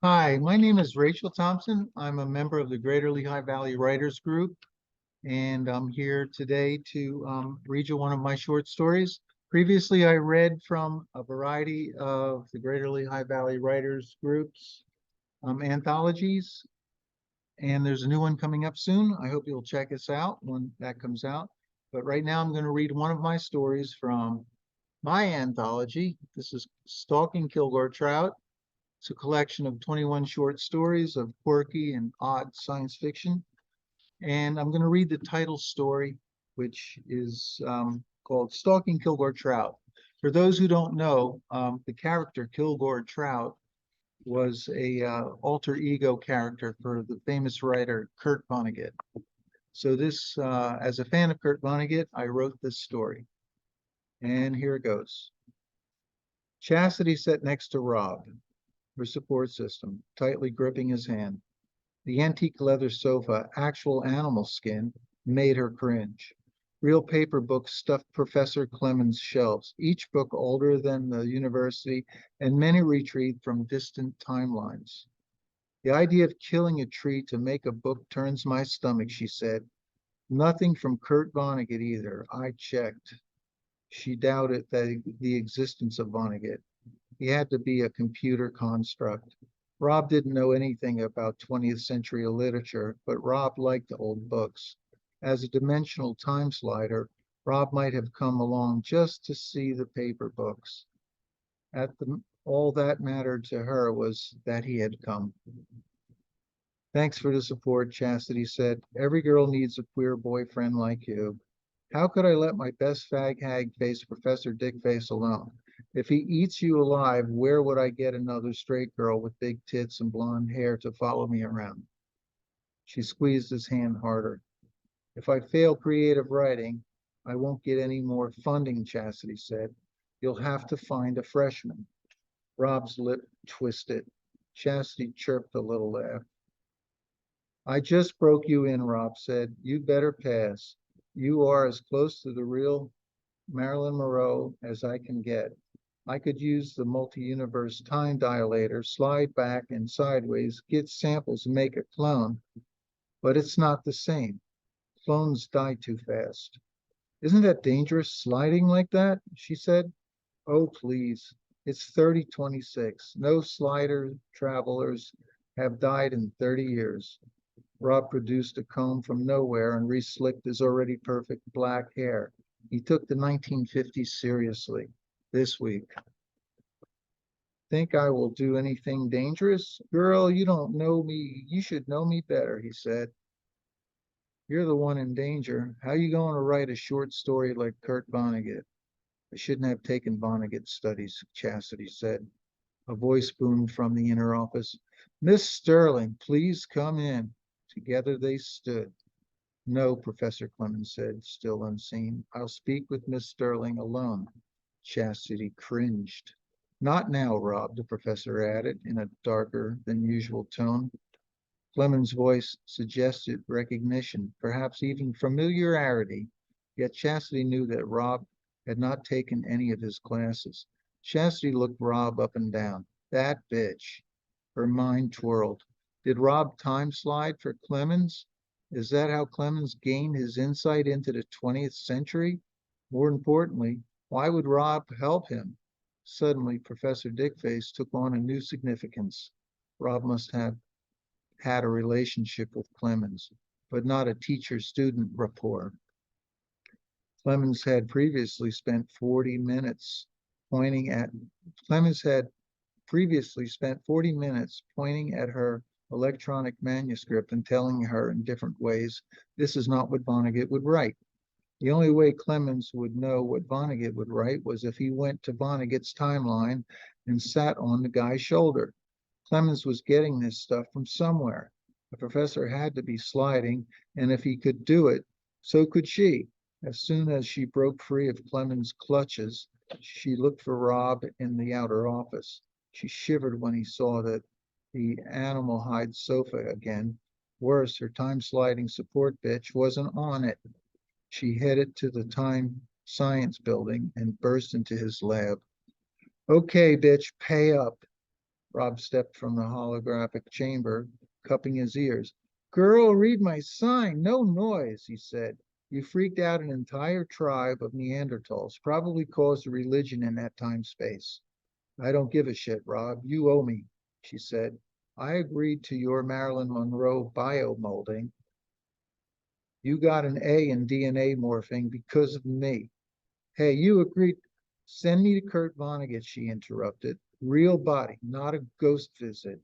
Hi, my name is Rachel Thompson. I'm a member of the Greater Lehigh Valley Writers Group, and I'm here today to read you one of my short stories. Previously, I read from a variety of the Greater Lehigh Valley Writers Group's anthologies, and there's a new one coming up soon. I hope you'll check us out when that comes out. But right now, I'm going to read one of my stories from my anthology. This is Stalking Kilgore Trout. It's a collection of 21 short stories of quirky and odd science fiction. And I'm going to read the title story, which is called Stalking Kilgore Trout. For those who don't know, the character Kilgore Trout was a alter ego character for the famous writer Kurt Vonnegut. So this, as a fan of Kurt Vonnegut, I wrote this story. And here it goes. Chastity sat next to Rob, her support system, tightly gripping his hand. The antique leather sofa, actual animal skin, made her cringe. Real paper books stuffed Professor Clemens' shelves, each book older than the university, and many retrieved from distant timelines. The idea of killing a tree to make a book turns my stomach, she said. Nothing from Kurt Vonnegut either. I checked. She doubted the existence of Vonnegut. He had to be a computer construct. Rob didn't know anything about 20th century literature, but Rob liked old books. As a dimensional time slider, Rob might have come along just to see the paper books. All that mattered to her was that he had come. Thanks for the support, Chastity said. Every girl needs a queer boyfriend like you. How could I let my best fag hag face Professor Dickface alone? If he eats you alive, where would I get another straight girl with big tits and blonde hair to follow me around? She squeezed his hand harder. If I fail creative writing, I won't get any more funding, Chastity said. You'll have to find a freshman. Rob's lip twisted. Chastity chirped a little laugh. I just broke you in, Rob said. You better pass. You are as close to the real Marilyn Monroe as I can get. I could use the multi-universe time dilator, slide back and sideways, get samples and make a clone, but it's not the same. Clones die too fast. Isn't that dangerous, sliding like that? She said. Oh, please. It's 3026. No slider travelers have died in 30 years. Rob produced a comb from nowhere and re-slicked his already perfect black hair. He took the 1950s seriously. This week. Think I will do anything dangerous? Girl, you don't know me. You should know me better, he said. You're the one in danger. How you going to write a short story like Kurt Vonnegut? I shouldn't have taken Vonnegut studies, Chastity said. A voice boomed from the inner office. Miss Sterling, please come in. Together they stood. No, Professor Clemens said, still unseen. I'll speak with Miss Sterling alone. Chastity cringed. Not now, Rob, the professor added in a darker than usual tone. Clemens' voice suggested recognition, perhaps even familiarity, yet Chastity knew that Rob had not taken any of his classes. Chastity looked Rob up and down. That bitch. Her mind twirled. Did Rob time slide for Clemens? Is that how Clemens gained his insight into the 20th century? More importantly, why would Rob help him? Suddenly, Professor Dickface took on a new significance. Rob must have had a relationship with Clemens, but not a teacher-student rapport. Clemens had previously spent 40 minutes pointing at Clemens had previously spent 40 minutes pointing at her electronic manuscript and telling her in different ways, this is not what Vonnegut would write. The only way Clemens would know what Vonnegut would write was if he went to Vonnegut's timeline and sat on the guy's shoulder. Clemens was getting this stuff from somewhere. The professor had to be sliding, and if he could do it, so could she. As soon as she broke free of Clemens' clutches, she looked for Rob in the outer office. She shivered when he saw that the animal hide sofa again. Worse, her time-sliding support bitch wasn't on it. She headed to the Time Science Building and burst into his lab. Okay, bitch, pay up. Rob stepped from the holographic chamber, cupping his ears. Girl, read my sign. No noise, he said. You freaked out an entire tribe of Neanderthals, probably caused a religion in that time space. I don't give a shit, Rob. You owe me, she said. I agreed to your Marilyn Monroe biomolding. You got an A in DNA morphing because of me. Hey, you agreed. Send me to Kurt Vonnegut, she interrupted. Real body, not a ghost visit.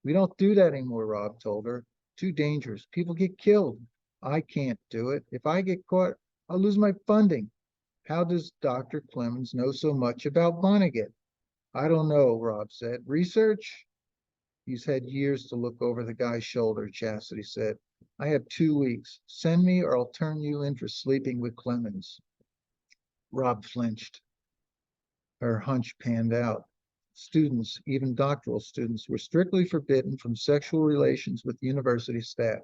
We don't do that anymore, Rob told her. Too dangerous. People get killed. I can't do it. If I get caught, I'll lose my funding. How does Dr. Clemens know so much about Vonnegut? I don't know, Rob said. Research? He's had years to look over the guy's shoulder, Chastity said. I have 2 weeks. Send me or I'll turn you in for sleeping with Clemens. Rob flinched. Her hunch panned out. Students, even doctoral students, were strictly forbidden from sexual relations with university staff.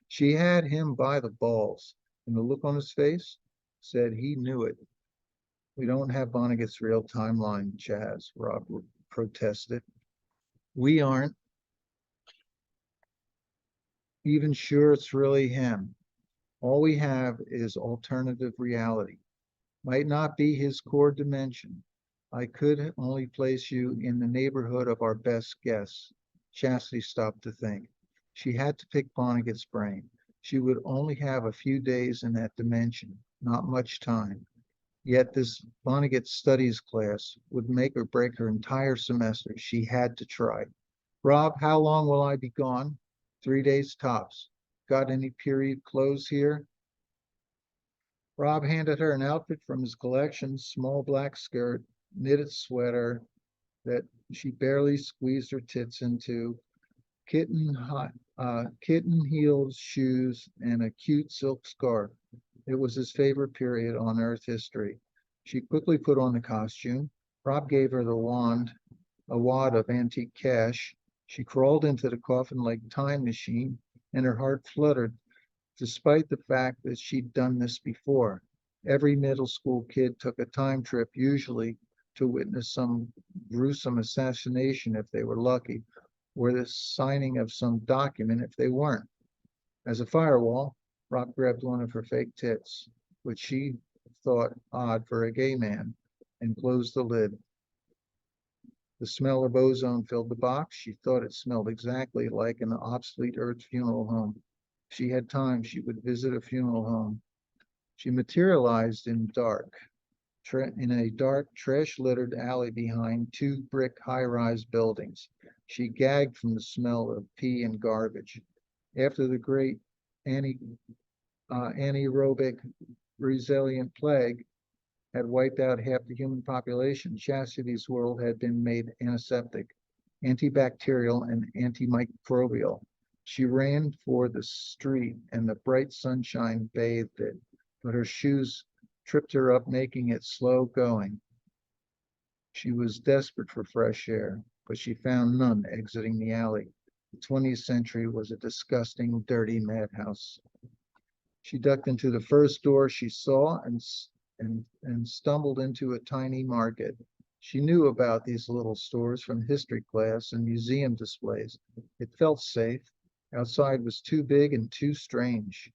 She had him by the balls, and the look on his face said he knew it. We don't have Vonnegut's real timeline, Chaz, Rob protested. We aren't even sure it's really him. All we have is alternative reality. Might not be his core dimension. I could only place you in the neighborhood of our best guess. Chastity stopped to think. She had to pick Vonnegut's brain. She would only have a few days in that dimension, not much time. Yet this Vonnegut studies class would make or break her entire semester. She had to try. Rob, how long will I be gone? 3 days tops. Got any period clothes here? Rob handed her an outfit from his collection, small black skirt, knitted sweater that she barely squeezed her tits into, kitten heeled shoes, and a cute silk scarf. It was his favorite period on Earth history. She quickly put on the costume. Rob gave her a wad of antique cash. She crawled into the coffin-like time machine, and her heart fluttered, despite the fact that she'd done this before. Every middle school kid took a time trip, usually to witness some gruesome assassination if they were lucky, or the signing of some document if they weren't. As a firewall, Rob grabbed one of her fake tits, which she thought odd for a gay man, and closed the lid. The smell of ozone filled the box. She thought it smelled exactly like an obsolete Earth funeral home. If she had time, she would visit a funeral home. She materialized in a dark, trash-littered alley behind two brick high-rise buildings. She gagged from the smell of pee and garbage. After the great anaerobic resilient plague had wiped out half the human population, Chastity's world had been made antiseptic, antibacterial, and antimicrobial. She ran for the street, and the bright sunshine bathed it, but her shoes tripped her up, making it slow going. She was desperate for fresh air, but she found none exiting the alley. The 20th century was a disgusting, dirty madhouse. She ducked into the first door she saw and stumbled into a tiny market. She knew about these little stores from history class and museum displays. It felt safe. Outside was too big and too strange.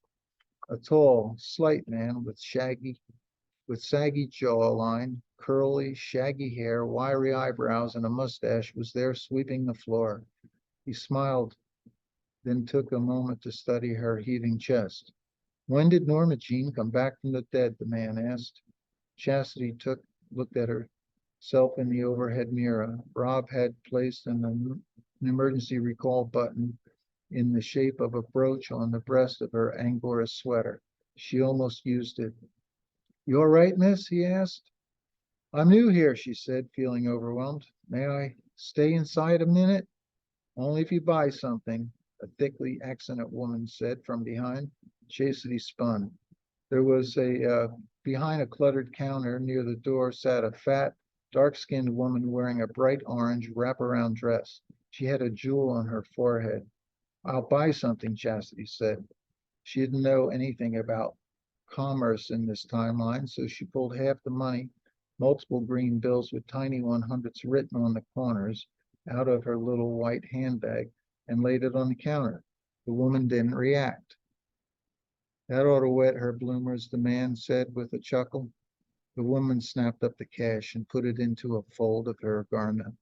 A tall, slight man with saggy jawline, curly, shaggy hair, wiry eyebrows, and a mustache was there sweeping the floor. He smiled, then took a moment to study her heaving chest. When did Norma Jean come back from the dead? The man asked. Chastity looked at herself in the overhead mirror. Rob had placed an emergency recall button in the shape of a brooch on the breast of her Angora sweater. She almost used it. You all right, miss? He asked. I'm new here, she said, feeling overwhelmed. May I stay inside a minute? Only if you buy something, a thickly accented woman said from behind. Chastity spun. There was behind a cluttered counter near the door sat a fat, dark-skinned woman wearing a bright orange wraparound dress. She had a jewel on her forehead. I'll buy something, Chastity said. She didn't know anything about commerce in this timeline, so she pulled half the money, multiple green bills with tiny 100s written on the corners, out of her little white handbag and laid it on the counter. The woman didn't react. That ought to wet her bloomers, the man said with a chuckle. The woman snapped up the cash and put it into a fold of her garment.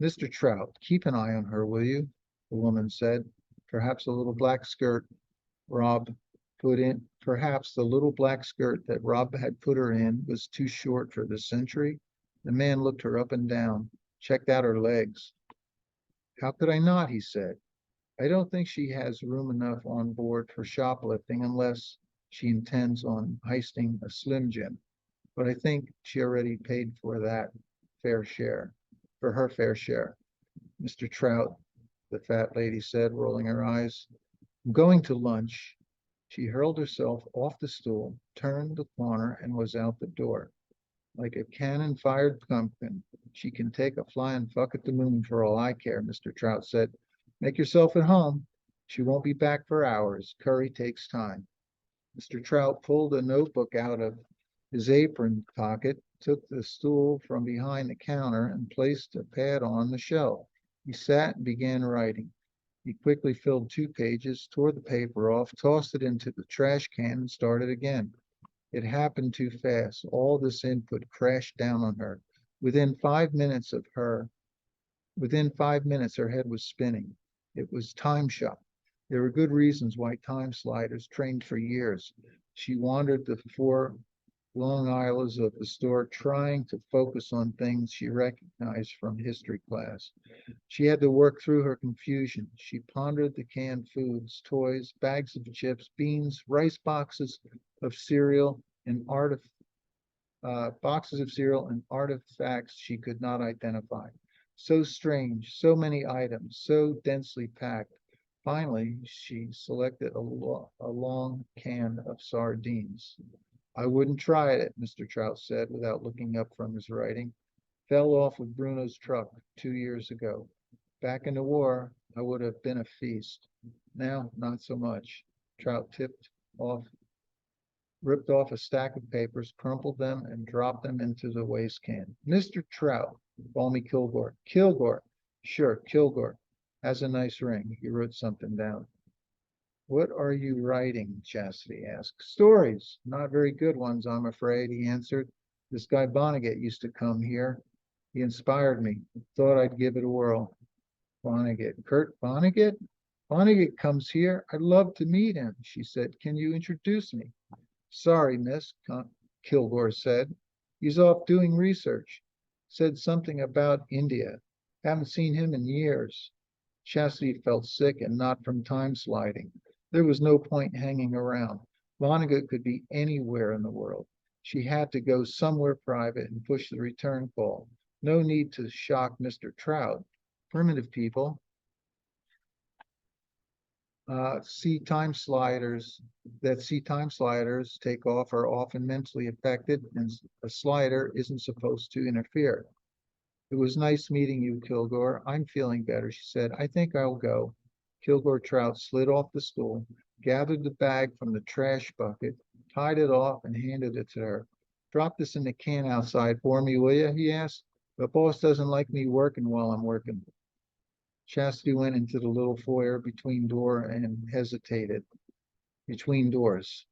Mr. Trout, keep an eye on her, will you? The woman said. Perhaps a little black skirt Rob put in, perhaps the little black skirt that Rob had put her in was too short for this century. The man looked her up and down, checked out her legs. How could I not? He said. I don't think she has room enough on board for shoplifting unless she intends on heisting a Slim Jim. But I think she already paid for that fair share, for her fair share. Mr. Trout, the fat lady said, rolling her eyes. I'm going to lunch. She hurled herself off the stool, turned the corner, and was out the door. Like a cannon-fired pumpkin, she can take a flying fuck at the moon for all I care, Mr. Trout said. Make yourself at home. She won't be back for hours. Curry takes time. Mr. Trout pulled a notebook out of his apron pocket, took the stool from behind the counter, and placed a pad on the shelf. He sat and began writing. He quickly filled 2 pages, tore the paper off, tossed it into the trash can, and started again. It happened too fast. All this input crashed down on her. Within 5 minutes of her, within 5 minutes, her head was spinning. It was time shot. There were good reasons why time sliders trained for years. She wandered the 4 long aisles of the store, trying to focus on things she recognized from history class. She had to work through her confusion. She pondered the canned foods, toys, bags of chips, beans, rice boxes of cereal, and boxes of cereal and artifacts she could not identify. So strange, so many items, so densely packed. Finally, she selected a long can of sardines. I wouldn't try it, Mr. Trout said without looking up from his writing. Fell off with Bruno's truck 2 years ago. Back in the war, I would have been a feast. Now, not so much. Trout ripped off a stack of papers, crumpled them, and dropped them into the waste can. Mr. Trout, call me Kilgore. Kilgore. Sure, Kilgore. Has a nice ring. He wrote something down. What are you writing? Chastity asked. Stories. Not very good ones, I'm afraid, he answered. This guy Vonnegut used to come here. He inspired me. Thought I'd give it a whirl. Vonnegut. Kurt Vonnegut? Vonnegut comes here. I'd love to meet him, she said. Can you introduce me? Sorry, miss, Kilgore said. He's off doing research. Said something about India. Haven't seen him in years. Chastity felt sick and not from time sliding. There was no point hanging around. Vonnegut could be anywhere in the world. She had to go somewhere private and push the return call. No need to shock Mr. Trout. Primitive people see time sliders take off are often mentally affected, and a slider isn't supposed to interfere. It was nice meeting you, Kilgore. I'm feeling better, she said. I think I'll go. Kilgore Trout slid off the stool, gathered the bag from the trash bucket, tied it off, and handed it to her. Drop this in the can outside for me, will you? He asked. The boss doesn't like me working while I'm working. Chastity went into the little foyer between door and hesitated. Between doors.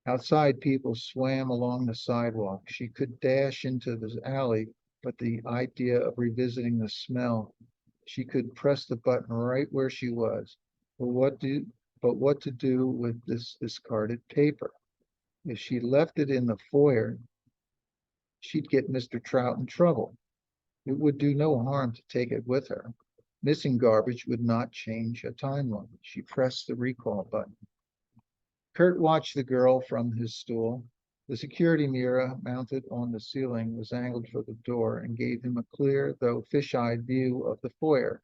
Outside, people swam along the sidewalk. She could dash into the alley, but the idea of revisiting the smell, she could press the button right where she was. But what to do with this discarded paper? If she left it in the foyer, she'd get Mr. Trout in trouble. It would do no harm to take it with her. Missing garbage would not change a timeline. She pressed the recall button. Kurt watched the girl from his stool. The security mirror mounted on the ceiling was angled for the door and gave him a clear, though fish-eyed view of the foyer.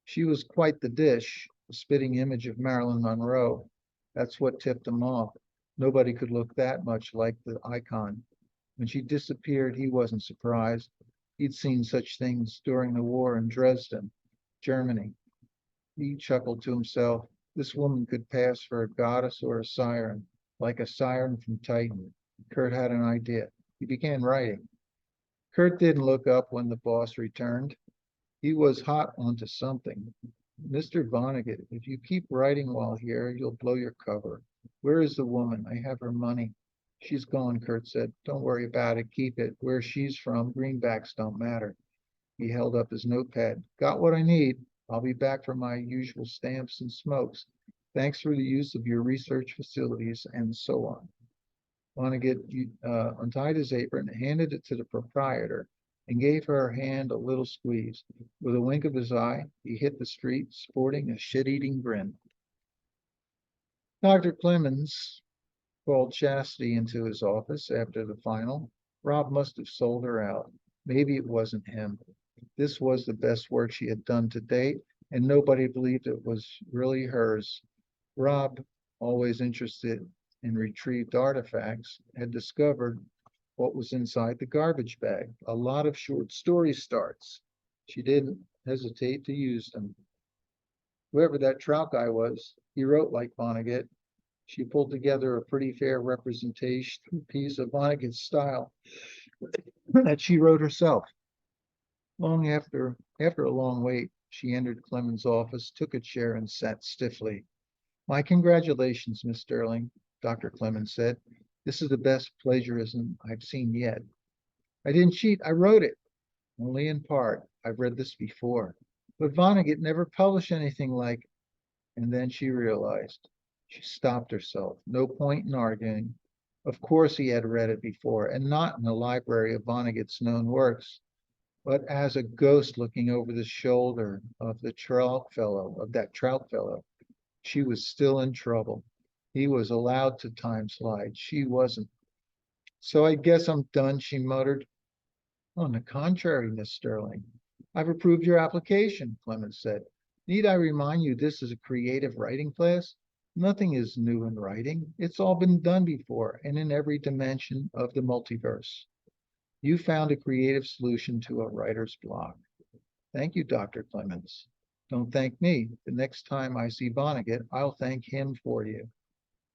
She was quite the dish, a spitting image of Marilyn Monroe. That's what tipped him off. Nobody could look that much like the icon. When she disappeared, he wasn't surprised. He'd seen such things during the war in Dresden, Germany. He chuckled to himself. This woman could pass for a goddess or a siren, like a siren from Titan. Kurt had an idea. He began writing. Kurt didn't look up when the boss returned. He was hot onto something. Mr. Vonnegut, if you keep writing while here, you'll blow your cover. Where is the woman? I have her money. She's gone, Kurt said. Don't worry about it. Keep it. Where she's from, greenbacks don't matter. He held up his notepad. Got what I need. I'll be back for my usual stamps and smokes. Thanks for the use of your research facilities and so on. Vonnegut untied his apron, handed it to the proprietor, and gave her hand a little squeeze. With a wink of his eye, he hit the street, sporting a shit-eating grin. Dr. Clemens called Chastity into his office after the final. Rob must have sold her out. Maybe it wasn't him. This was the best work she had done to date, and nobody believed it was really hers. Rob, always interested in retrieved artifacts, had discovered what was inside the garbage bag. A lot of short story starts. She didn't hesitate to use them. Whoever that Trout guy was, he wrote like Vonnegut. She pulled together a pretty fair representation piece of Vonnegut's style that she wrote herself. Long after a long wait, she entered Clemens' office, took a chair, and sat stiffly. My congratulations, Miss Sterling, Dr. Clemens said. This is the best plagiarism I've seen yet. I didn't cheat, I wrote it. Only in part. I've read this before. But Vonnegut never published anything like. And then she realized. She stopped herself. No point in arguing. Of course he had read it before, and not in the library of Vonnegut's known works, but as a ghost looking over the shoulder of that Trout fellow. She was still in trouble. He was allowed to time slide. She wasn't. So I guess I'm done, she muttered. On the contrary, Miss Sterling, I've approved your application, Clemens said. Need I remind you this is a creative writing class? Nothing is new in writing. It's all been done before and in every dimension of the multiverse. You found a creative solution to a writer's block. Thank you, Dr. Clemens. Don't thank me. The next time I see Vonnegut, I'll thank him for you.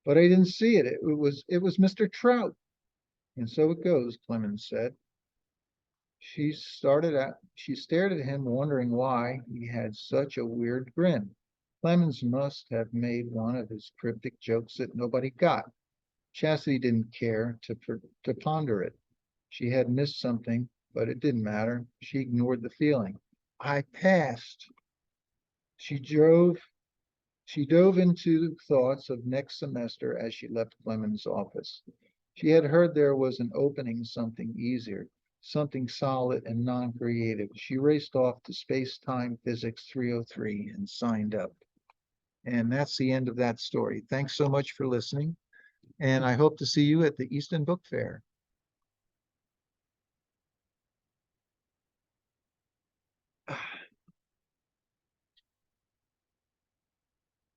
But I didn't see it. It was Mr. Trout. And so it goes, Clemens said. She stared at him, wondering why he had such a weird grin. Clemens must have made one of his cryptic jokes that nobody got. Chastity didn't care to ponder it. She had missed something, but it didn't matter. She ignored the feeling. I passed. She dove into thoughts of next semester as she left Clemens' office. She had heard there was an opening, something easier, something solid and non-creative. She raced off to Space-Time Physics 303 and signed up. And that's the end of that story. Thanks so much for listening. And I hope to see you at the Easton Book Fair.